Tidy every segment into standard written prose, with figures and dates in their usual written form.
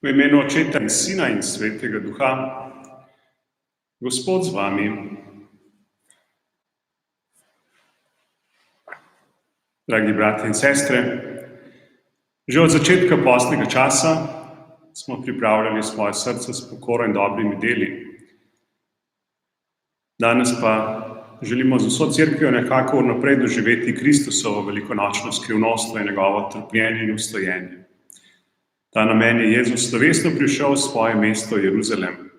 V imenu Očeta in Sina in Svetega Duha, Gospod z vami. Dragi bratje in sestre, že od začetka postnega časa smo pripravljali svoje srce s pokoro in dobrimi deli. Danes pa želimo z vso cerkvijo nekako vnaprej doživeti Kristusovo velikonočno skrivnost in njegovo trpljenje in ustojenje. Ta namen je Jezus slovesno prišel v svoje mesto Jeruzalem.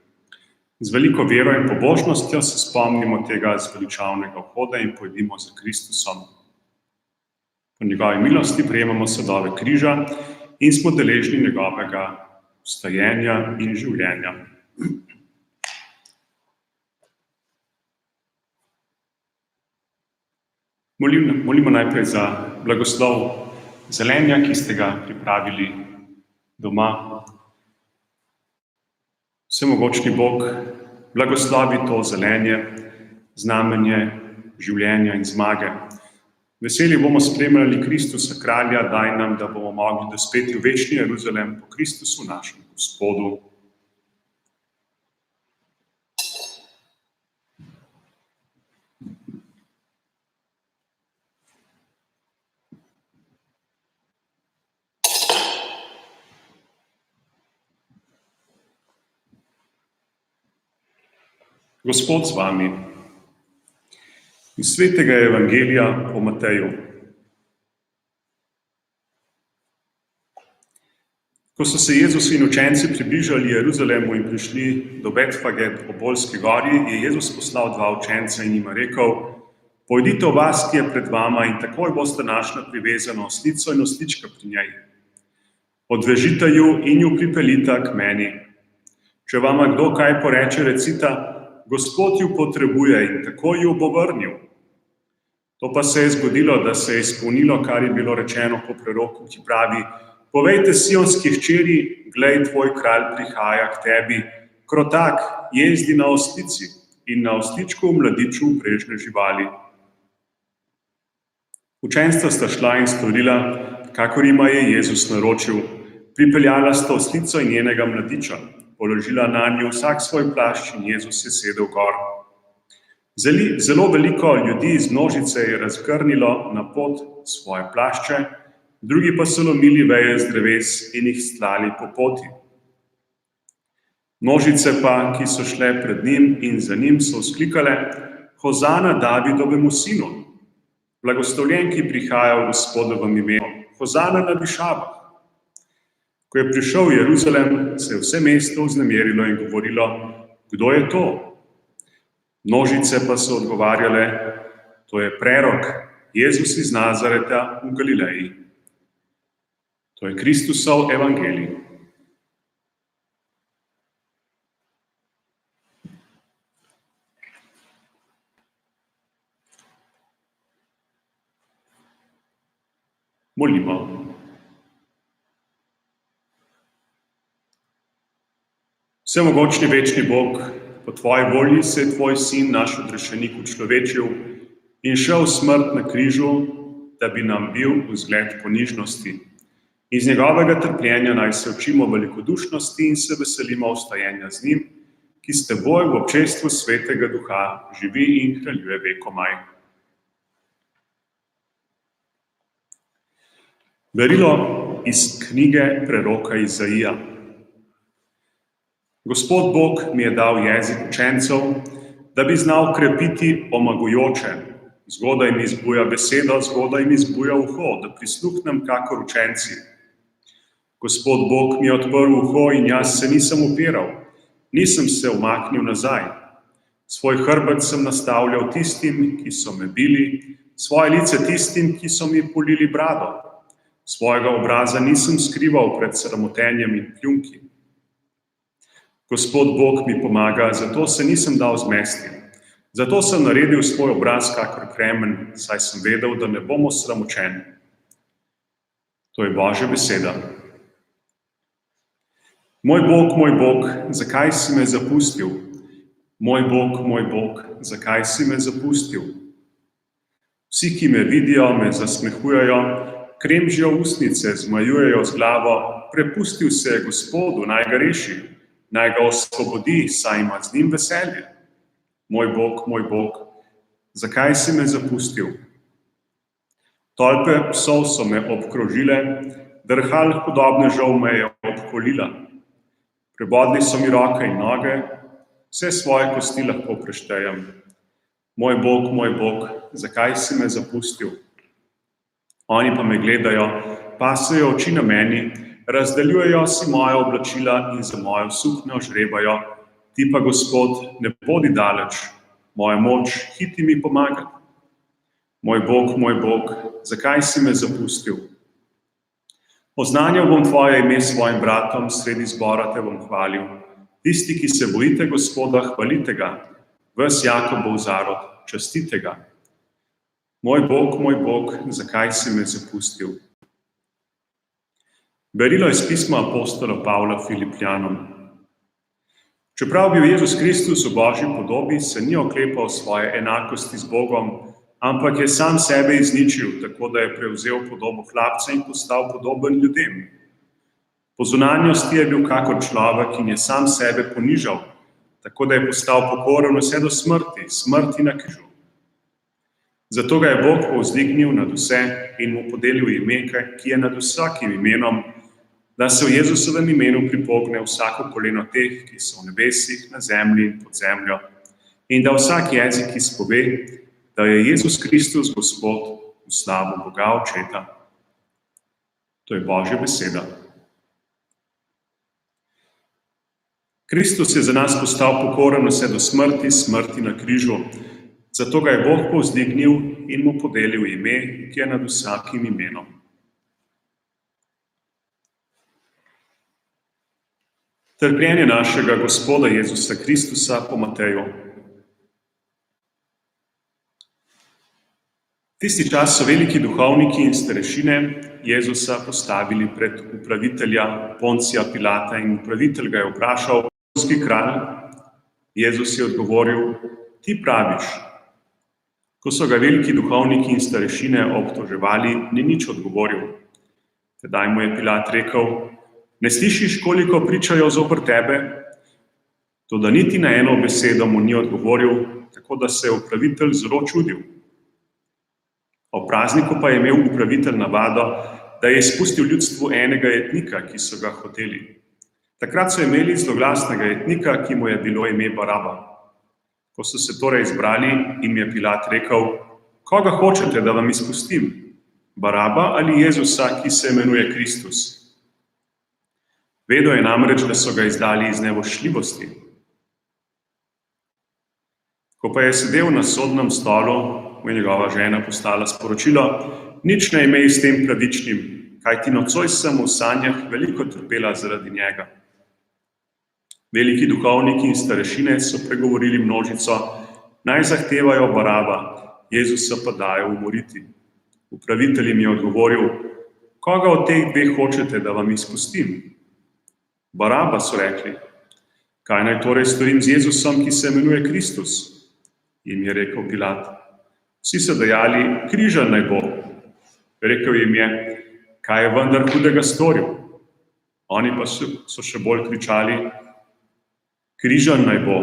Z veliko vero in pobožnostjo se spomnimo tega zveličavnega vhoda in pojdimo za Kristusom. Po njegovi milosti prejemamo sadove križa in smo deležni njegovega vstajenja in življenja. Molimo najprej za blagoslov zelenja, ki ste ga pripravili doma. Vsemogočni Bog blagoslovi to zelenje, znamenje življenja in zmage. Veseli bomo spremljali Kristusa kralja, daj nam, da bomo mogli dospeti v večni Jeruzalem po Kristusu našem Gospodu. Gospod z vami. Iz Svetega Evangelija po Mateju. Ko so se Jezus in učenci približali Jeruzalemu in prišli do Betfage po Bolski gori, je Jezus poslal dva učenca in jima rekel: pojdite v vas, ki je pred vama, in takoj boste našli privezano oslico in oslička pri njej. Odvežite ju in ju pripeljite k meni. Če vama kdo kaj poreče, recita: Gospod ju potrebuje, in takoj ju bo vrnil. To pa se je zgodilo, da se je izpolnilo, kar je bilo rečeno po preroku, ki pravi: povejte sionski hčeri, glej, tvoj kralj prihaja k tebi, krotak, jezdi na oslici in na osličku v mladiču vprežne živali. Učenstva sta šla in storila, kakor jima je Jezus naročil. Pripeljala sta oslico in njenega mladiča, položila nanju vsak svoj plašč in Jezus je sedel gor. Zelo veliko ljudi iz množice je razgrnilo na pot svoje plašče, drugi pa so lomili veje z dreves in jih stlali po poti. Množice pa, ki so šle pred njim in za njim, so vzklikale: Hozana Davidovemu sinu, blagoslovljen, ki prihaja v Gospodovem imenu, Hozana na višavah. Ko je prišel v Jeruzalem, se je vse mesto vznemirilo in govorilo: kdo je to? Množice pa so odgovarjale: to je prerok, Jezus iz Nazareta v Galileji. To je Kristusov evangelij. Molimo. Vsemogočni večni Bog, po tvoji volji se je tvoj sin, naš odrešenik, učlovečil in šel v smrt na križu, da bi nam bil vzgled ponižnosti. Iz njegovega trpljenja naj se učimo velikodušnosti in se veselimo vstajenja z njim, ki s teboj v občestvu Svetega Duha živi in kraljuje vekomaj. Berilo iz knjige preroka Izaija. Gospod Bog mi je dal jezik učencev, da bi znal krepiti omagujoče. Zgodaj mi zbuja besedo, zgodaj mi zbuja uho, da prisluhnem kakor učenci. Gospod Bog mi je odprl uho in jaz se nisem upiral, nisem se umaknil nazaj. Svoj hrbet sem nastavljal tistim, ki so me bili, svoje lice tistim, ki so mi polili brado. Svojega obraza nisem skrival pred sramotenjem in pljunki. Gospod Bog mi pomaga, zato se nisem dal zmesti. Zato sem naredil svoj obraz kakor kremen, saj sem vedel, da ne bom osramočen. To je Božja beseda. Moj Bog, zakaj si me zapustil? Moj Bog, zakaj si me zapustil? Vsi, ki me vidijo, me zasmehujejo, kremžijo ustnice, zmajujejo z glavo, prepustil se je Gospodu, naj ga reši, naj ga osvobodi, saj ima z njim veselje. Moj Bog, zakaj si me zapustil? Tolpe psov so me obkrožile, drhal hudobnežev me je obkolila. Prebodli so mi roke in noge, vse svoje kosti lahko preštejem. Moj Bog, zakaj si me zapustil? Oni pa me gledajo, pasejo oči na meni, razdeljujejo si moja oblačila in za mojo suknjo žrebajo. Ti pa, Gospod, ne bodi daleč, moja moč hiti mi pomagati. Moj Bog, zakaj si me zapustil? Oznanjal bom tvoje ime svojim bratom, sredi zbora te bom hvalil. Tisti, ki se bojite Gospoda, hvalite ga, ves Jakobov zarod, častite ga. Moj Bog, zakaj si me zapustil? Berilo iz pisma apostola Pavla Filipljanom. Čeprav bil Jezus Kristus v Božji podobi, se ni oklepal svoje enakosti z Bogom, ampak je sam sebe izničil, tako da je prevzel podobo hlapca in postal podoben ljudem. Po zunanjosti je bil kakor človek in je sam sebe ponižal, tako da je postal pokoren vse do smrti, smrti na križu. Zato ga je Bog povzdignil nad vse in mu podelil ime, ki je nad vsakim imenom, da se v Jezusovem imenu pripogne vsako koleno teh, ki so v nebesih, na zemlji in pod zemljo, in da vsak jezik izpove, da je Jezus Kristus Gospod v slavu Boga Očeta. To je Božja beseda. Kristus je za nas postal pokoren vse do smrti, smrti na križu. Zato ga je Bog povzdignil in mu podelil ime, ki je nad vsakim imenom. Trpljenje našega Gospoda Jezusa Kristusa po Mateju. Tisti čas so veliki duhovniki in starešine Jezusa postavili pred upravitelja Poncija Pilata in upravitelj ga je vprašal: "Judovski kralj?" Jezus je odgovoril: "Ti praviš." Ko so ga veliki duhovniki in starešine obtoževali, ni nič odgovoril. Tedaj mu je Pilat rekel: "Ne slišiš, koliko pričajo zoper tebe?" Toda niti na eno besedo mu ni odgovoril, tako da se je upravitelj zelo čudil. Ob prazniku pa je imel upravitelj navado, da je izpustil ljudstvu enega jetnika, ki so ga hoteli. Takrat so imeli zloglasnega jetnika, ki mu je bilo ime Baraba. Ko so se torej izbrali, jim je Pilat rekel: "Koga hočete, da vam izpustim? Baraba ali Jezusa, ki se imenuje Kristus?" Vedel je namreč, da so ga izdali iz nevoščljivosti. Ko pa je sedel na sodnem stolu, mu je njegova žena poslala sporočilo: "Nič ne imej s tem pravičnim, kajti nocoj sem v sanjah veliko trpela zaradi njega." Veliki duhovniki in starešine so pregovorili množico, naj zahtevajo Baraba, Jezusa pa dajo umoriti. Upravitelj jim je odgovoril: "Koga od teh dveh hočete, da vam izpustim?" "Baraba," so rekli. "Kaj naj torej storim z Jezusom, ki se imenuje Kristus?" Jim je rekel Pilat. "Vsi so dejali: križan naj bo." Rekel jim je: "Kaj je vendar hudega storil?" Oni pa so še bolj kričali: "Križan naj bo."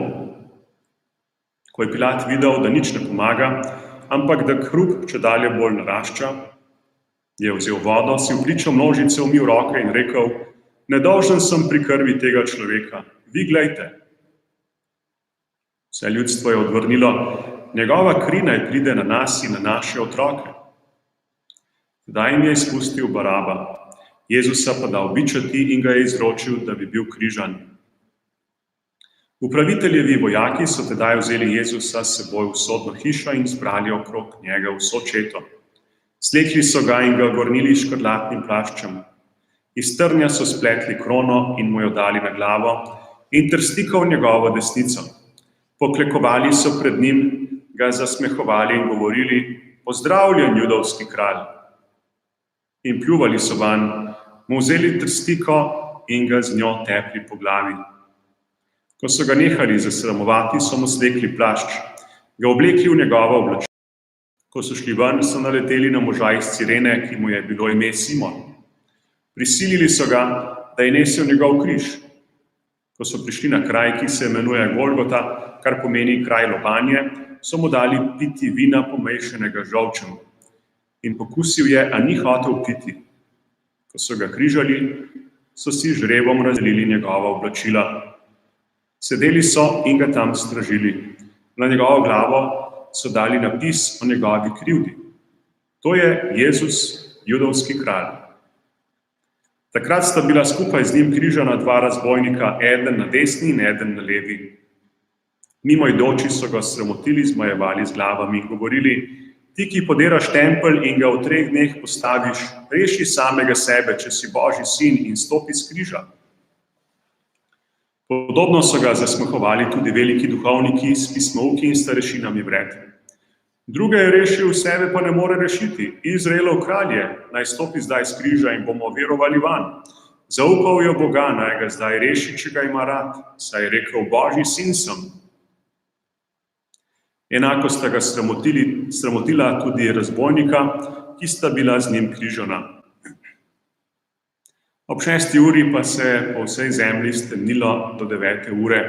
Ko je Pilat videl, da nič ne pomaga, ampak da hrup čedalje bolj narašča, je vzel vodo, si vpričal množice umil roke in rekel: "Nedolžen sem pri krvi tega človeka, vi glejte." Vse ljudstvo je odvrnilo: "Njegova kri naj pride na nas in na naše otroke." Tedaj jim je izpustil Baraba, Jezusa pa dal bičati in ga je izročil, da bi bil križan. Upraviteljevi vojaki so tedaj vzeli Jezusa s seboj v sodno hišo in zbrali okrog njega vso četo. Slekli so ga in ga gornili škrlatnim plaščem. Iz trnja so spletli krono in mu jo dali na glavo in trstikal njegovo desnico. Poklekovali so pred njim, ga zasmehovali in govorili: "Pozdravljen, judovski kralj!" In pljuvali so vanj, mu vzeli trstiko in ga z njo tepli po glavi. Ko so ga nehali zasramovati, so mu slekli plašč, ga oblekli v njegovo oblačilo. Ko so šli ven, so naleteli na moža iz Cirene, ki mu je bilo ime Simon. Prisilili so ga, da je nesel njegov križ. Ko so prišli na kraj, ki se imenuje Golgota, kar pomeni kraj lobanje, so mu dali piti vina pomešenega z žolčem. In pokusil je, a ni hotel piti. Ko so ga križali, so si žrebom razdelili njegova oblačila. Sedeli so in ga tam stražili. Na njegovo glavo so dali napis o njegovi krivdi. To je Jezus, judovski kralj. Takrat sta bila skupaj z njim križana dva razbojnika, eden na desni in eden na levi. Mimoidoči so ga sramotili, zmajevali z glavami in govorili: ti, ki podiraš tempelj in ga v 3 dneh postaviš, reši samega sebe, če si Božji sin, in stopi s križa. Podobno so ga zasmehovali tudi veliki duhovniki s pismouki in starešinami vred. Druge je rešil, sebe pa ne more rešiti. Izraelov kralj je, naj stopi zdaj s križa in bomo verovali vanj. Zaupal je v Boga, naj ga zdaj reši, če ga ima rad, saj je rekel: Božji sin sem. Enako sta ga sramotila tudi razbojnika, ki sta bila z njim križana. Ob 6. uri pa se je po vsej zemlji stemnilo do 9. ure.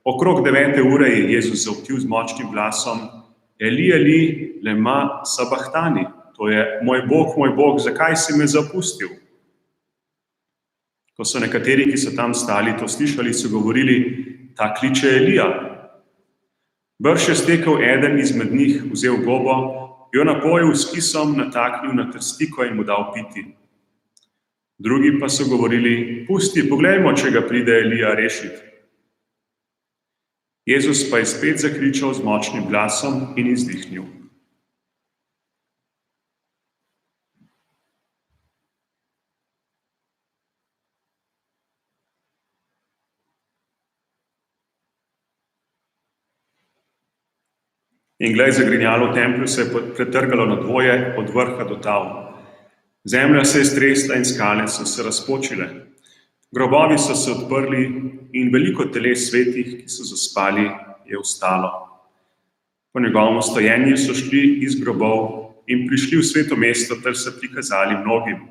Okrog 9. ure je Jezus zavpil z močnim glasom: Eli, Eli, lema sabahtani, to je: moj Bog, zakaj si me zapustil? Ko so nekateri, ki so tam stali, to slišali, so govorili: ta kliče Elija. Brž je stekel eden izmed njih, vzel gobo, jo napojil s kisom, nataknil na trstiko in mu dal piti. Drugi pa so govorili: pusti, poglejmo, če ga pride Elija rešiti. Jezus pa je spet zakričal z močnim glasom in izdihnil. In glej, zagrinjalo v templju se je pretrgalo na dvoje, od vrha do tal. Zemlja se je stresla in skale so se razpočile. Grobovi so se odprli in veliko teles svetih, ki so zaspali, je vstalo. Po njegovem stojenju so šli iz grobov in prišli v sveto mesto ter se prikazali mnogim.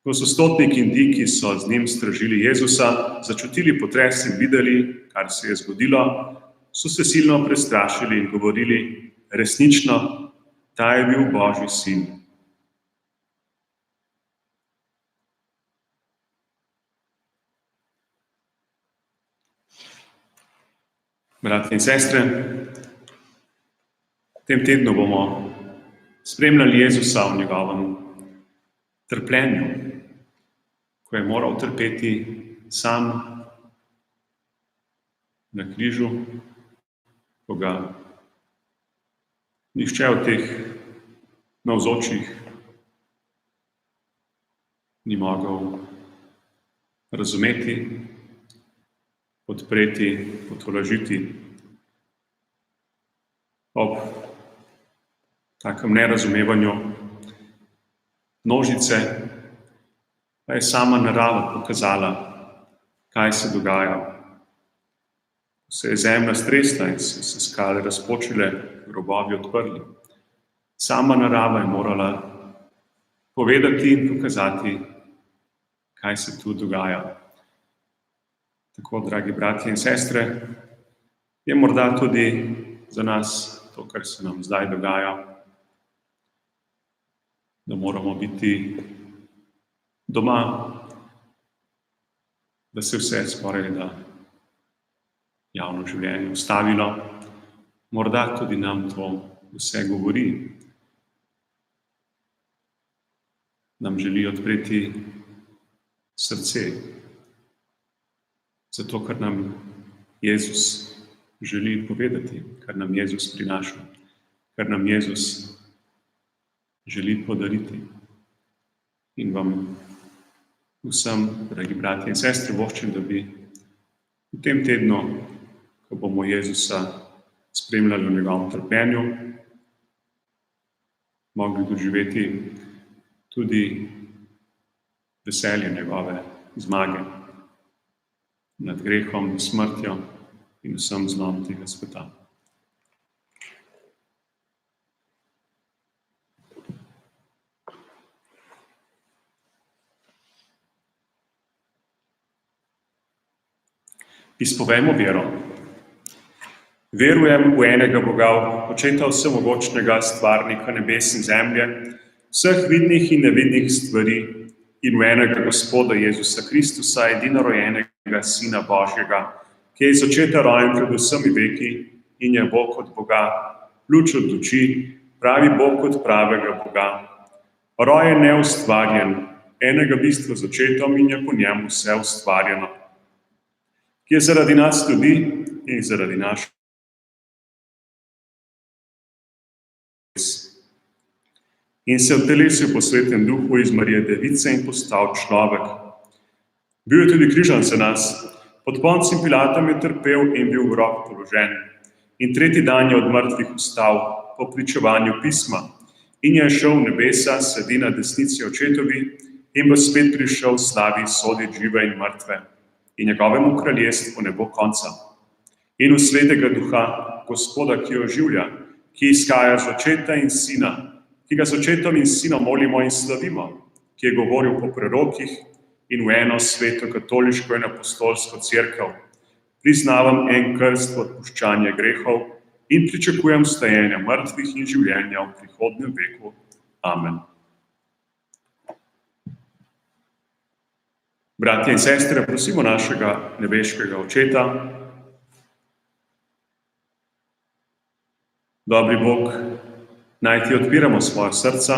Ko so stotniki in ti, ki so z njim stražili Jezusa, začutili potres in videli, kar se je zgodilo, so se silno prestrašili in govorili: resnično, ta je bil Božji sin. Bratje in sestre, v tem tednu bomo spremljali Jezusa v njegovem trpljenju, ko je moral trpeti sam na križu, ko ga nihče od teh navzočih ni mogel razumeti, podpreti, potolažiti. Ob takem nerazumevanju množice pa je sama narava pokazala, kaj se dogaja. Ko se je zemlja stresla in so se skale razpočile, grobovi odprli. Sama narava je morala povedati in pokazati, kaj se tu dogaja. Tako, dragi bratje in sestre, je morda tudi za nas to, kar se nam zdaj dogaja, da moramo biti doma, da se vse skoraj da javno življenje ustavilo. Morda tudi nam to vse govori. Nam želi odpreti srce, zato, kar nam Jezus želi povedati, kar nam Jezus prinaša, kar nam Jezus želi podariti. In vam vsem, dragi bratje in sestre, voščim, da bi v tem tednu, ko bomo Jezusa spremljali v njegovem trpljenju, mogli doživeti tudi veselje njegove zmage nad grehom, smrtjo in vsem zlom tega sveta. Izpovejmo vero. Verujem v enega Boga, Očeta vsemogočnega, stvarnika nebes in zemlje, vseh vidnih in nevidnih stvari, in v enega Gospoda Jezusa Kristusa, edinorojenega Sina Božjega, ki je iz očeta rojen pred vsemi veki in je Bog od Boga, luč od luči, pravi Bog od pravega Boga, rojen neustvarjen, enega bistva z očetom in je po njemu vse ustvarjeno, ki je zaradi nas ljudi in zaradi naših in se vtelesil po svetem duhu iz Marije Device in postal človek. Bil je tudi križan za nas, pod Poncem Pilatom je trpel in bil v grob položen. In tretji dan je od mrtvih vstal po pričevanju pisma in je šel v nebesa, sedi na desnici očetovi in bo spet prišel v slavi soditi žive in mrtve. In njegovemu kraljestvu ne bo konca. In v svetega duha, Gospoda, ki oživlja, ki izhaja z očeta in sina, ki ga z očetom in sinom molimo in slavimo, ki je govoril po prerokih in v eno sveto katoliško in apostolsko cerkev. Priznavam en krst v odpuščanje grehov in pričakujem vstajenja mrtvih in življenja v prihodnjem veku. Amen. Bratje in sestre, prosimo našega nebeškega Očeta, dobri Bog, naj ti odpiramo svoja srca,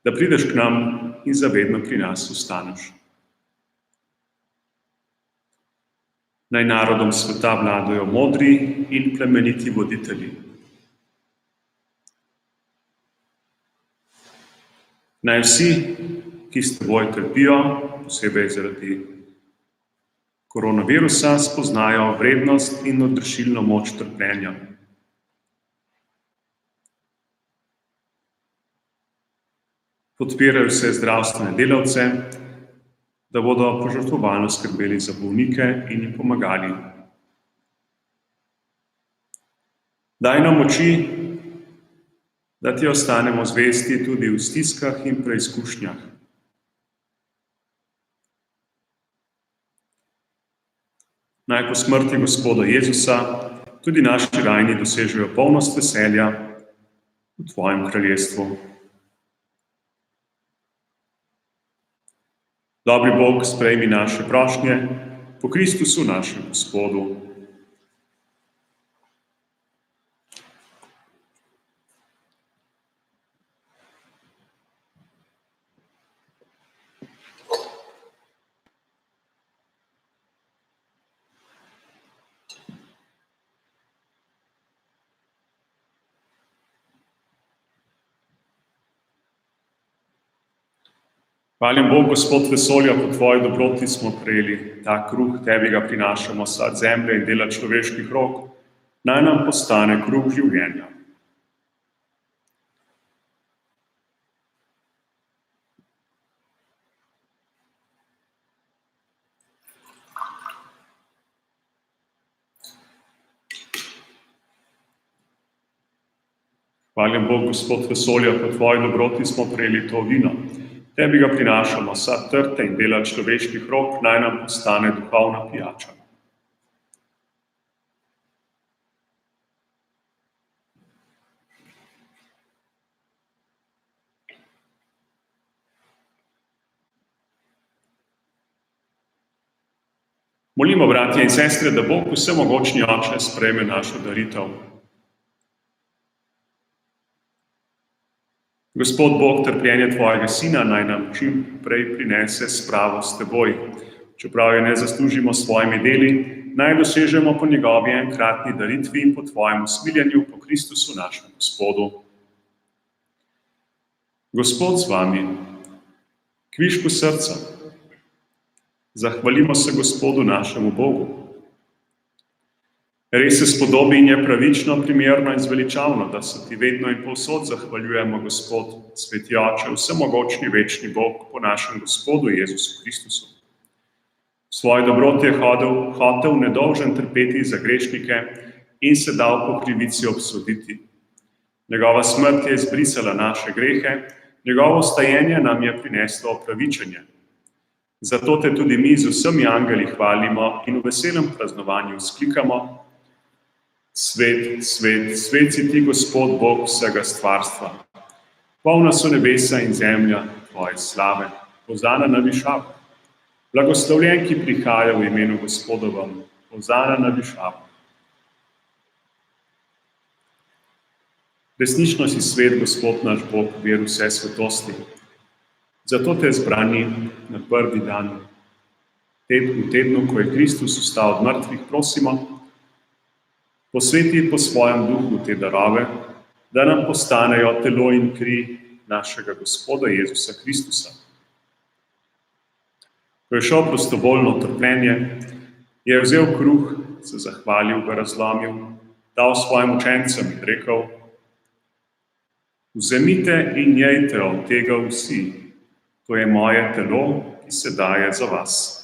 da prideš k nam in zavedno pri nas ostaneš. Naj narodom sveta vladajo modri in plemeniti voditelji. Naj vsi, ki s teboj trpijo, posebej zaradi koronavirusa, spoznajo vrednost in odrešilno moč trpljenja. Podpirajo vse zdravstvene delavce, da bodo požrtvovalno skrbeli za bolnike in jim pomagali. Daj nam moči, da ti ostanemo zvesti tudi v stiskah in preizkušnjah. Naj po smrti Gospoda Jezusa tudi naši rajni dosežejo polnost veselja v tvojem kraljestvu. Dobri Bog, sprejmi naše prošnje po Kristusu našem Gospodu. Hvaljen Bog, Gospod vesolja, po tvoji dobroti smo prejeli ta kruh, tebi ga prinašamo sad zemlje in dela človeških rok, naj nam postane kruh življenja. Hvaljen Bog, Gospod vesolja, po tvoji dobroti smo prejeli to vino. Tebi ga prinašamo sad trte in dela človeških rok, naj nam postane duhovna pijača. Molimo, bratje in sestre, da Bog vsemogočni Oče sprejme našo daritev. Gospod Bog, trpljenje tvojega Sina naj nam čim prej prinese spravo s teboj. Čeprav je ne zaslužimo s svojimi deli, naj dosežemo po njegovi enkratni daritvi in po tvojem usmiljenju po Kristusu našem Gospodu. Gospod z vami, kvišku srca, zahvalimo se Gospodu našemu Bogu. Res se spodobi in je pravično, primerno in zveličavno, da se ti vedno in povsod zahvaljujemo, Gospod, sveti Oče, vsemogočni večni Bog, po našem Gospodu Jezusu Kristusu. V svoji dobroti je hotel nedolžen trpeti za grešnike in se dal po krivici obsoditi. Njegova smrt je izbrisala naše grehe, njegovo vstajenje nam je prineslo opravičenje. Zato te tudi mi z vsemi angeli hvalimo in v veselem praznovanju vzklikamo: Svet, svet, svet si ti, Gospod Bog vsega stvarstva. Polna so nebesa in zemlja tvoje slave. Hozana na višavah. Blagoslovljen, ki prihaja v imenu Gospodovem. Hozana na višavah. Resnično si svet, Gospod naš Bog, vir vse svetosti. Zato te zbrani na prvi dan, v tednu, ko je Kristus vstal od mrtvih, prosimo, posveti po svojem duhu te darove, da nam postanejo telo in kri našega Gospoda Jezusa Kristusa. Ko je šel prostovoljno trpljenje, je vzel kruh, se zahvalil, ga razlomil, dal svojim učencem in rekel: Vzemite in jejte od tega vsi, to je moje telo, ki se daje za vas.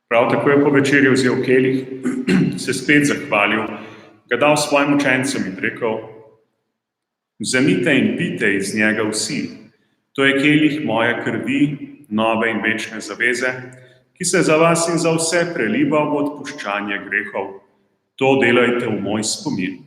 Prav tako je po večerji vzel kelih, se spet zahvalil, ga dal svojim učencem in rekel: Vzemite in pite iz njega vsi, to je kelih moje krvi, nove in večne zaveze, ki se za vas in za vse preliva v odpuščanje grehov. To delajte v moj spomin.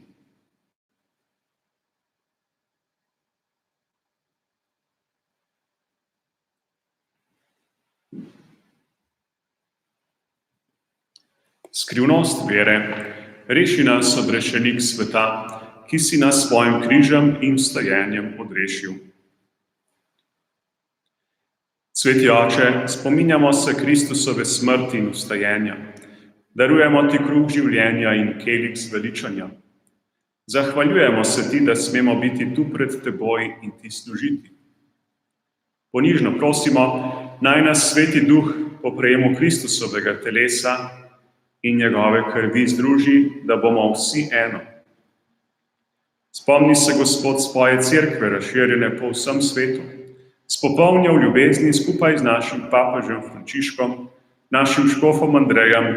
Skrivnost vere. Reši nas, odrešenik sveta, ki si nas svojim križem in vstajenjem odrešil. Sveti Oče, spominjamo se Kristusove smrti in vstajenja. Darujemo ti kruh življenja in kelih zveličanja. Zahvaljujemo se ti, da smemo biti tu pred teboj in ti služiti. Ponižno prosimo, naj nas Sveti Duh po prejemu Kristusovega telesa in njegove krvi združi, da bomo vsi eno. Spomni se, Gospod, svoje cerkve, razširjene po vsem svetu, spopolnja v ljubezni skupaj z našim papežem Frančiškom, našim škofom Andrejem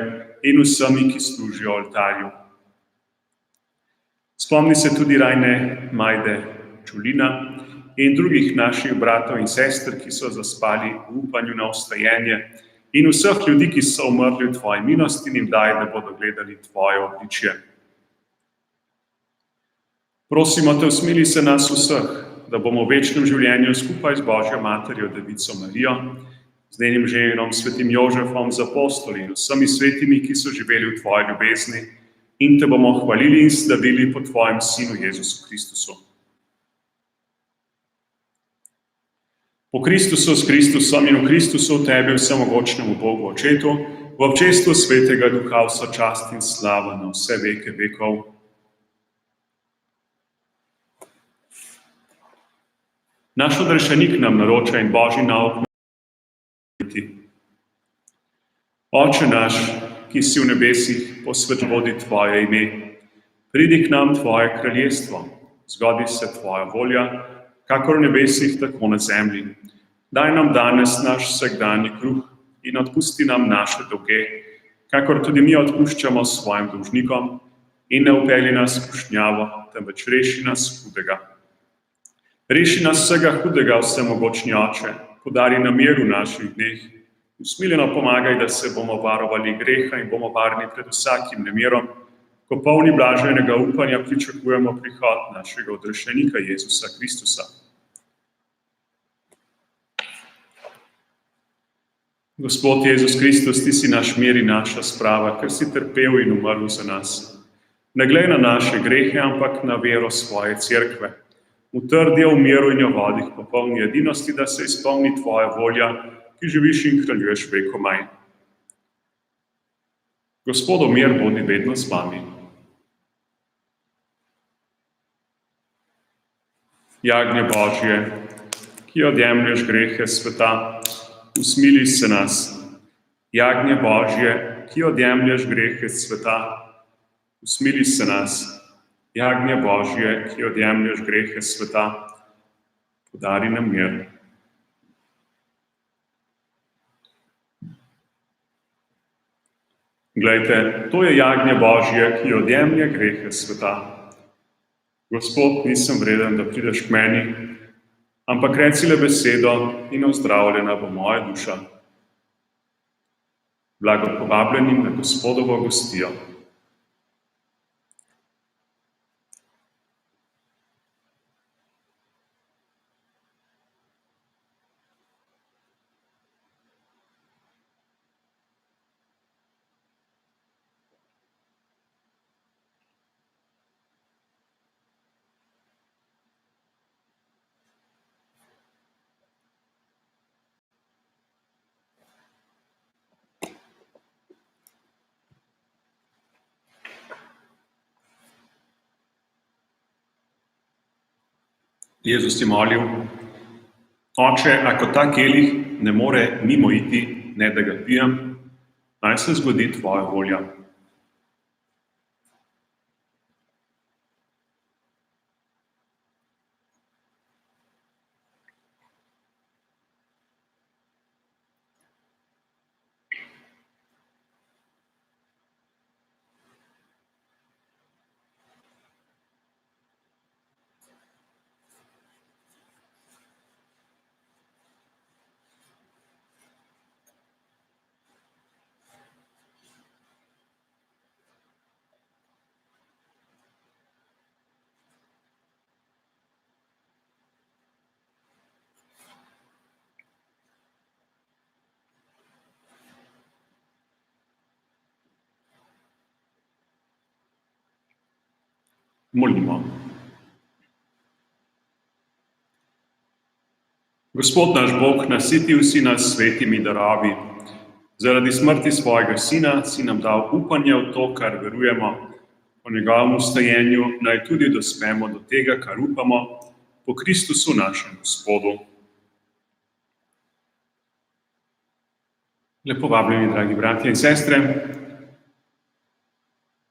in vsemi, ki služijo oltarju. Spomni se tudi Rajne, Majde, Čulina in drugih naših bratov in sester, ki so zaspali v upanju na vstajenje, in vseh ljudi, ki so umrli v tvoji milosti, in jim daj, da bodo gledali tvoje obličje. Prosimo te, usmili se nas vseh, da bomo v večnem življenju skupaj z Božjo materjo, Devico Marijo, z njenim ženom, svetim Jožefom, z apostoli in vsemi svetimi, ki so živeli v tvoji ljubezni, in te bomo hvalili in slavili po tvojem Sinu Jezusu Kristusu. Po Kristusu, s Kristusom in v Kristusu, tebi, vsemogočnemu Bogu Očetu, v občestvu Svetega Duha, vso čast in slava na vse veke vekov. Naš odrešenik nam naroča in Božji nauk biti. Oče naš, ki si v nebesih, posvet bodi tvoje ime. Pridi k nam tvoje kraljestvo, zgodi se tvoja volja, kakor v nebesih, tako na zemlji. Daj nam danes naš vsakdanji kruh in odpusti nam naše dolge, kakor tudi mi odpuščamo svojim dolžnikom, in ne vpelji nas v skušnjavo, temveč reši nas hudega. Reši nas vsega hudega, vsemogočni Oče, podari nam mir v naših dneh, usmiljeno pomagaj, da se bomo varovali greha in bomo varni pred vsakim nemirom, ko polni blaženega upanja pričakujemo prihod našega odrešenika Jezusa Kristusa. Gospod Jezus Kristus, ti si naš mir in naša sprava, ker si trpel in umrl za nas. Ne glej na naše grehe, ampak na vero svoje cerkve. Utrdi jo v miru in jo vodi k popolni edinosti, da se izpolni tvoja volja, ki živiš in kraljuješ vekomaj. Gospodov mir bodi vedno z vami. Jagnje Božje, ki odjemlješ grehe sveta, usmili se nas. Jagnje Božje, ki odjemlješ grehe sveta, usmili se nas. Jagnje Božje, ki odjemlješ grehe sveta, podari nam mir. Glejte, to je jagnje Božje, ki odjemlje grehe sveta. Gospod, nisem vreden, da prideš k meni, ampak reci le besedo in ozdravljena bo moja duša. Blago povabljenim na Gospodovo gostijo. Jezus je molil: Oče, ako ta kelih ne more mimo iti, ne da ga pijem, naj se zgodi tvoja volja. Molimo. Gospod naš Bog, nasitil si nas s svetimi darovi. Zaradi smrti svojega Sina si nam dal upanje v to, kar verujemo. Po njegovem vstajenju naj tudi dospemo do tega, kar upamo, po Kristusu našem Gospodu. Lepo vabljeni, dragi bratje in sestre,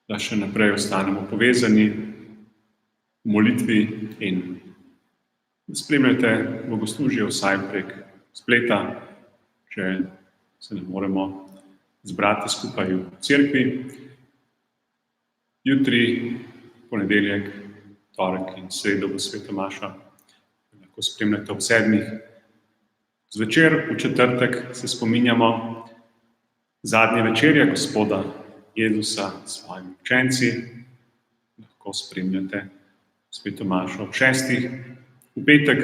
da še naprej ostanemo povezani v molitvi in spremljate bogoslužje vsaj prek spleta, če se ne moremo zbrati skupaj v cerkvi. Jutri, ponedeljek, torek in sredo bo sveta maša, lahko spremljate ob 7. Zvečer, v četrtek, se spominjamo zadnje večerje Gospoda Jezusa s svojimi učenci. Lahko spremljate sveto mašo ob 6. V petek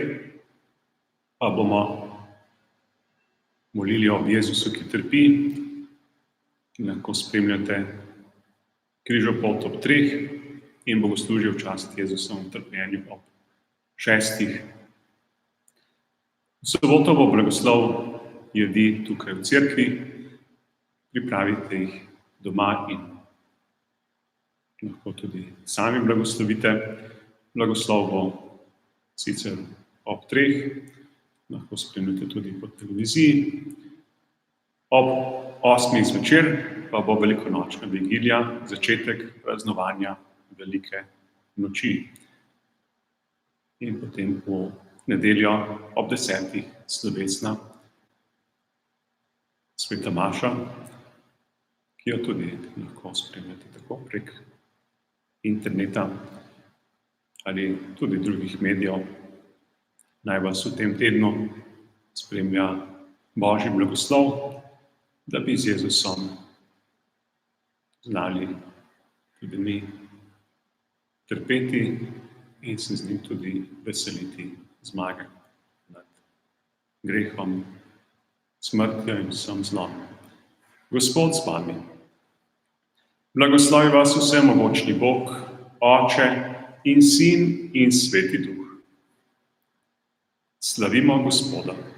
pa bomo molili ob Jezusu, ki trpi, in lahko spremljate križopot ob 3 in bogoslužje v čast Jezusovemu trpljenju ob 6. V soboto bo blagoslov jedi tukaj v cerkvi, pripravite jih doma in lahko tudi sami blagoslovite. Blagoslov bo sicer ob 3, lahko spremljate tudi po televiziji. Ob 8. zvečer pa bo velikonočna vigilija, začetek praznovanja velike noči. In potem v nedeljo ob 10. slovesna sveta maša, ki jo tudi lahko spremljate tako prek interneta ali tudi drugih medijev. Naj vas v tem tednu spremlja Božji blagoslov, da bi z Jezusom znali tudi mi trpeti in se z njim tudi veseliti zmage nad grehom, smrtjo in vsem zlom. Gospod z vami. Blagoslovi vas vsemogočni Bog, Oče in Sin in Sveti Duh. Slavimo Gospoda.